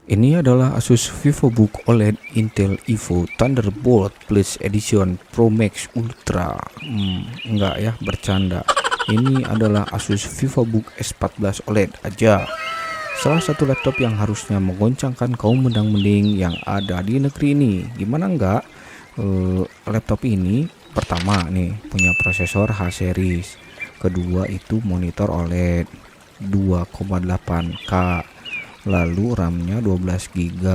Ini adalah Asus VivoBook OLED Intel Evo Thunderbolt Plus Edition Pro Max Ultra. Enggak ya, bercanda. Ini adalah Asus VivoBook S14 OLED aja. Salah satu laptop yang harusnya menggoncangkan kaum mendang-mending yang ada di negeri ini. Gimana enggak? Laptop ini pertama nih punya prosesor H-series. Kedua itu monitor OLED 2,8K. Lalu RAM-nya 12 GB.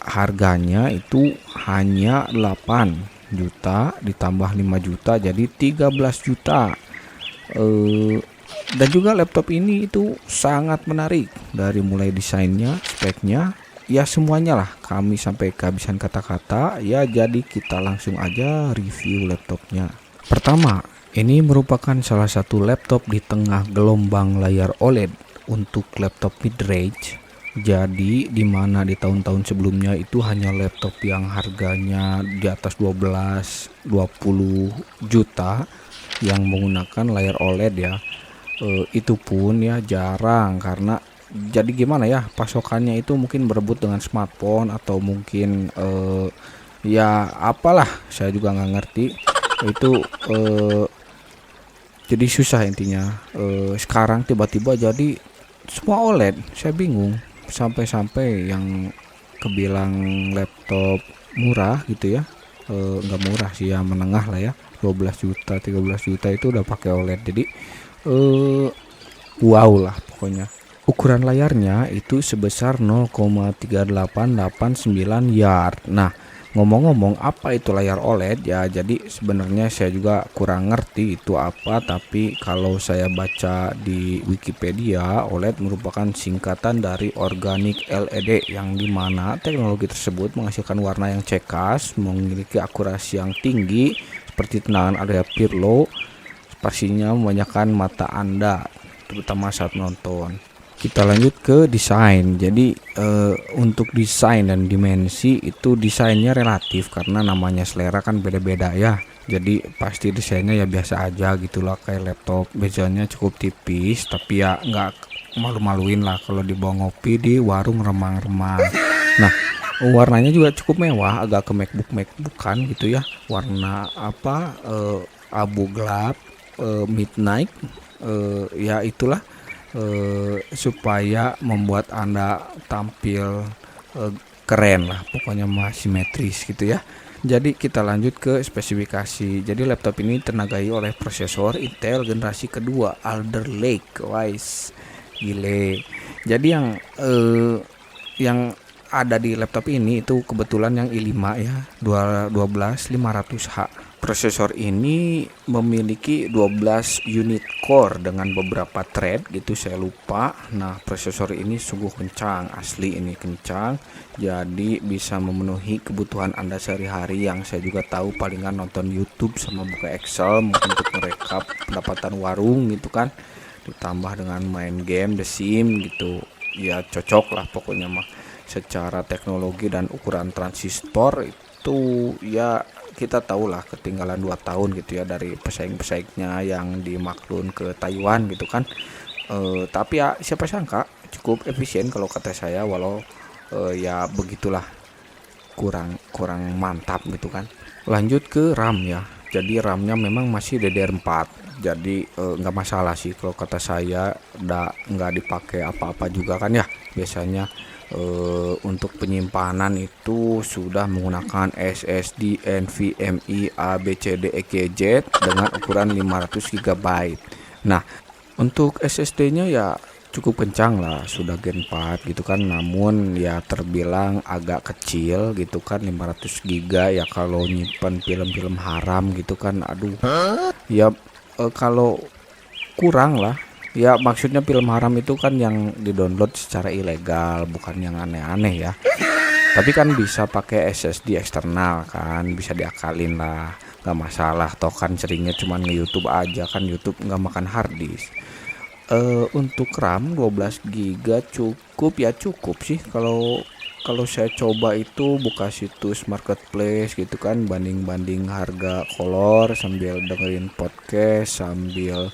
Harganya itu hanya 8 juta ditambah 5 juta jadi 13 juta. Dan juga laptop ini itu sangat menarik dari mulai desainnya, speknya, ya semuanya lah kami sampai kehabisan kata-kata ya. Jadi kita langsung aja review laptopnya. Pertama, ini merupakan salah satu laptop di tengah gelombang layar OLED untuk laptop mid-range. Jadi dimana di tahun-tahun sebelumnya itu hanya laptop yang harganya di atas 12-20 juta yang menggunakan layar OLED ya. Itu pun ya jarang karena jadi gimana ya, pasokannya itu mungkin berebut dengan smartphone atau mungkin ya apalah, saya juga nggak ngerti itu. Jadi susah intinya. Sekarang tiba-tiba jadi semua OLED, saya bingung. Sampai-sampai yang kebilang laptop murah gitu ya, nggak murah sih ya, menengah lah ya, 12 juta 13 juta itu udah pakai OLED. Jadi wow lah pokoknya. Ukuran layarnya itu sebesar 0,3889 yard. Nah, ngomong-ngomong apa itu layar OLED ya, jadi sebenarnya saya juga kurang ngerti itu apa, tapi kalau saya baca di Wikipedia, OLED merupakan singkatan dari Organic LED yang dimana teknologi tersebut menghasilkan warna yang cekas, memiliki akurasi yang tinggi seperti tendangan area Pirlo, pastinya memanjakan mata Anda terutama saat menonton. Kita lanjut ke desain. Jadi untuk desain dan dimensi itu desainnya relatif karena namanya selera kan beda-beda ya. Jadi pasti desainnya ya biasa aja gitulah, kayak laptop bezanya cukup tipis tapi ya nggak malu-maluin lah kalau dibawa ngopi di warung remang-remang. Nah, warnanya juga cukup mewah, agak ke MacBookan gitu ya. Warna apa, abu gelap, midnight, ya itulah, supaya membuat Anda tampil keren lah, pokoknya masih simetris gitu ya. Jadi kita lanjut ke spesifikasi. Jadi laptop ini tenagai oleh prosesor Intel generasi kedua Alder Lake. Wise, gile. Jadi yang ada di laptop ini itu kebetulan yang i5 ya, 12500H. Prosesor ini memiliki 12 unit core dengan beberapa thread gitu, saya lupa. Nah, prosesor ini sungguh kencang, asli ini kencang. Jadi bisa memenuhi kebutuhan Anda sehari-hari yang saya juga tahu palingan nonton YouTube sama buka Excel mungkin untuk merekap pendapatan warung gitu kan. Ditambah dengan main game The Sim gitu. Ya cocok lah pokoknya mah. Secara teknologi dan ukuran transistor itu ya kita tahulah ketinggalan 2 tahun gitu ya dari pesaing-pesaingnya yang dimaklun ke Taiwan gitu kan. Tapi ya siapa sangka cukup efisien kalau kata saya, walau ya begitulah, kurang kurang mantap gitu kan. Lanjut ke RAM ya. Jadi RAM-nya memang masih DDR4. Jadi nggak masalah sih kalau kata saya, nggak dipakai apa-apa juga kan ya. Biasanya untuk penyimpanan itu sudah menggunakan SSD NVMe ABCDEGZ dengan ukuran 500 GB. Nah, untuk SSD-nya ya cukup kencang lah, sudah Gen 4 gitu kan, namun ya terbilang agak kecil gitu kan, 500 GB ya kalau nyimpan film-film haram gitu kan. Aduh. Ya kalau kurang lah. Ya maksudnya film haram itu kan yang didownload secara ilegal, bukan yang aneh-aneh ya. Tapi kan bisa pakai SSD eksternal kan, bisa diakalin lah, nggak masalah. Toh kan seringnya cuman nge-YouTube aja kan, YouTube nggak makan harddisk. Untuk RAM 12 GB cukup ya, cukup sih. Kalau kalau saya coba itu buka situs marketplace gitu kan, banding-banding harga kolor sambil dengerin podcast, sambil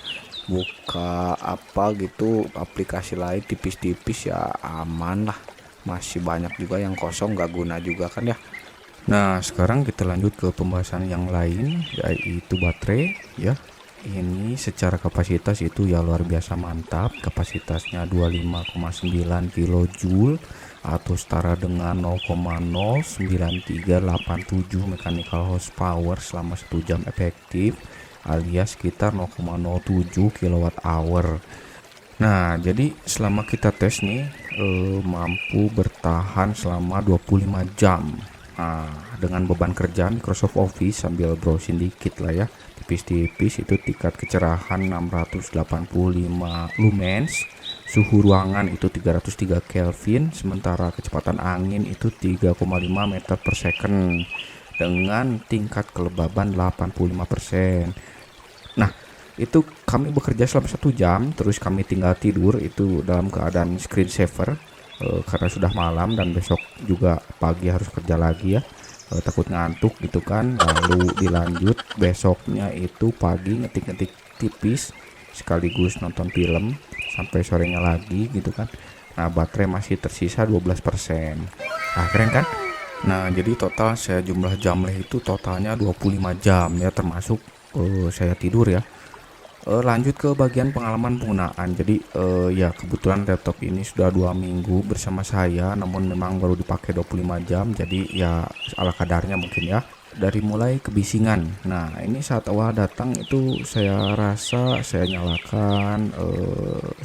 buka apa gitu aplikasi lain tipis-tipis, ya aman lah. masih banyak juga yang kosong gak guna juga kan ya. Nah, sekarang kita lanjut ke pembahasan yang lain, yaitu baterai ya. Ini secara kapasitas itu ya luar biasa mantap. Kapasitasnya 25,9 kJ atau setara dengan 0,09387 mechanical horsepower selama 1 jam efektif, alias sekitar 0,07 kWh. Nah, jadi selama kita tes nih mampu bertahan selama 25 jam. Nah, dengan beban kerja Microsoft Office sambil browsing dikit lah ya, tipis-tipis, itu tingkat kecerahan 685 lumens, suhu ruangan itu 303 Kelvin, sementara kecepatan angin itu 3,5 meter per second dengan tingkat kelembaban 85%. Nah, itu kami bekerja selama 1 jam, terus kami tinggal tidur itu dalam keadaan screensaver karena sudah malam dan besok juga pagi harus kerja lagi ya, takut ngantuk gitu kan. Lalu dilanjut besoknya itu pagi ngetik-ngetik tipis sekaligus nonton film sampai sorenya lagi gitu kan. Nah, baterai masih tersisa 12%. Nah, keren kan? Nah, jadi total saya jumlah jam itu totalnya 25 jam ya, termasuk saya tidur ya. Lanjut ke bagian pengalaman penggunaan. Jadi ya kebetulan laptop ini sudah 2 minggu bersama saya, namun memang baru dipakai 25 jam, jadi ya ala kadarnya mungkin ya. Dari mulai kebisingan, nah ini saat awal datang itu saya rasa saya nyalakan,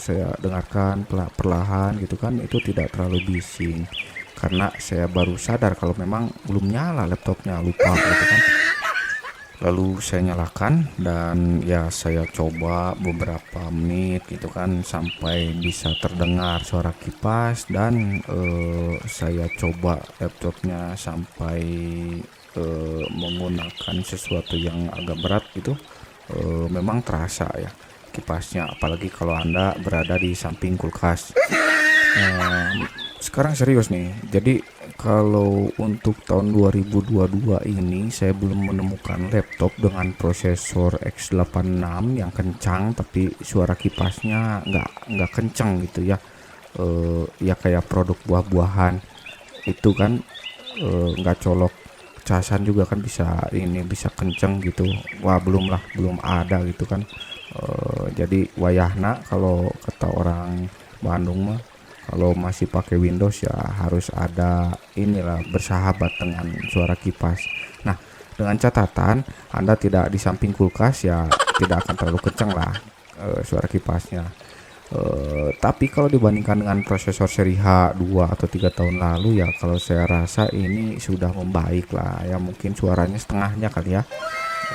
saya dengarkan perlahan gitu kan, itu tidak terlalu bising karena saya baru sadar kalau memang belum nyala laptopnya, lupa gitu kan. Lalu saya nyalakan dan ya saya coba beberapa menit gitu kan sampai bisa terdengar suara kipas, dan saya coba laptopnya sampai menggunakan sesuatu yang agak berat gitu. Memang terasa ya kipasnya, apalagi kalau Anda berada di samping kulkas. Sekarang serius nih, jadi kalau untuk tahun 2022 ini saya belum menemukan laptop dengan prosesor X86 yang kencang tapi suara kipasnya nggak kencang gitu ya. Ya kayak produk buah-buahan itu kan, nggak colok casan juga kan bisa ini bisa kenceng gitu. Wah, belum lah, belum ada gitu kan. Jadi wayahna kalau kata orang Bandung mah, kalau masih pakai Windows ya harus ada inilah, bersahabat dengan suara kipas. Nah, dengan catatan Anda tidak di samping kulkas ya tidak akan terlalu kencang lah suara kipasnya. Tapi kalau dibandingkan dengan prosesor seri H2 atau 3 tahun lalu ya, kalau saya rasa ini sudah membaik lah ya, mungkin suaranya setengahnya kali ya,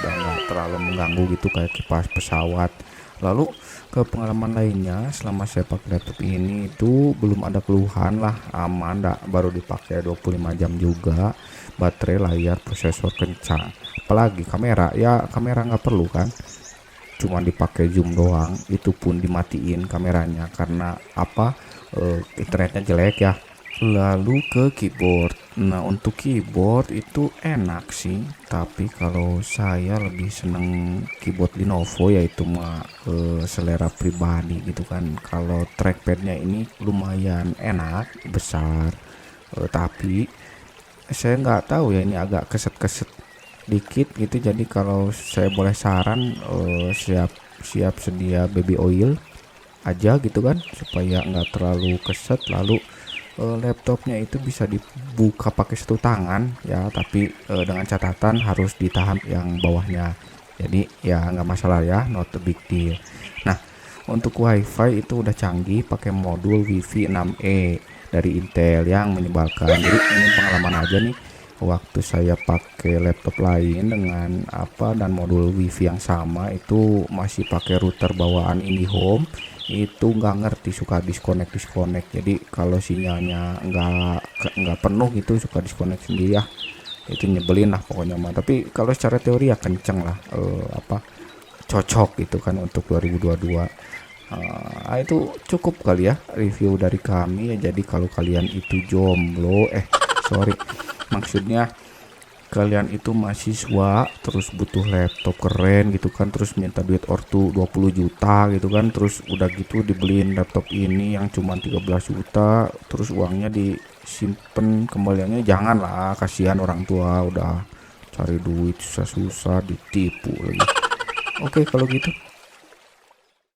udah nggak terlalu mengganggu gitu kayak kipas pesawat. Lalu ke pengalaman lainnya selama saya pakai laptop ini itu belum ada keluhan lah, aman dah, baru dipakai 25 jam juga. Baterai, layar, prosesor kencang, apalagi kamera, ya kamera nggak perlu kan, cuma dipakai zoom doang, itu pun dimatiin kameranya karena apa, internetnya jelek ya. Lalu ke keyboard. Nah, untuk keyboard itu enak sih, tapi kalau saya lebih seneng keyboard Lenovo, yaitu mah selera pribadi gitu kan. Kalau trackpadnya ini lumayan enak, besar, tapi saya nggak tahu ya, ini agak keset-keset dikit gitu. Jadi kalau saya boleh saran, siap sedia baby oil aja gitu kan, supaya nggak terlalu keset. Lalu laptopnya itu bisa dibuka pakai 1 tangan ya, tapi dengan catatan harus ditahan yang bawahnya. Jadi ya nggak masalah ya, not a big deal. Nah, untuk wifi itu udah canggih, pakai modul Wi-Fi 6E dari Intel yang menyebalkan. Jadi ini pengalaman aja nih, waktu saya pakai laptop lain dengan apa dan modul Wi-Fi yang sama itu masih pakai router bawaan IndiHome, itu nggak ngerti, suka disconnect. Jadi kalau sinyalnya nggak penuh gitu suka disconnect sendiri ya, itu nyebelin lah pokoknya mah. Tapi kalau secara teori ya kenceng lah, cocok gitu kan untuk 2022. Itu cukup kali ya review dari kami ya. Jadi kalau kalian itu jomblo, sorry, maksudnya kalian itu mahasiswa terus butuh laptop keren gitu kan, terus minta duit ortu 20 juta gitu kan, terus udah gitu dibeliin laptop ini yang cuma 13 juta, terus uangnya simpen kembaliannya, janganlah, kasihan orang tua udah cari duit susah-susah ditipu lagi. Oke kalau gitu.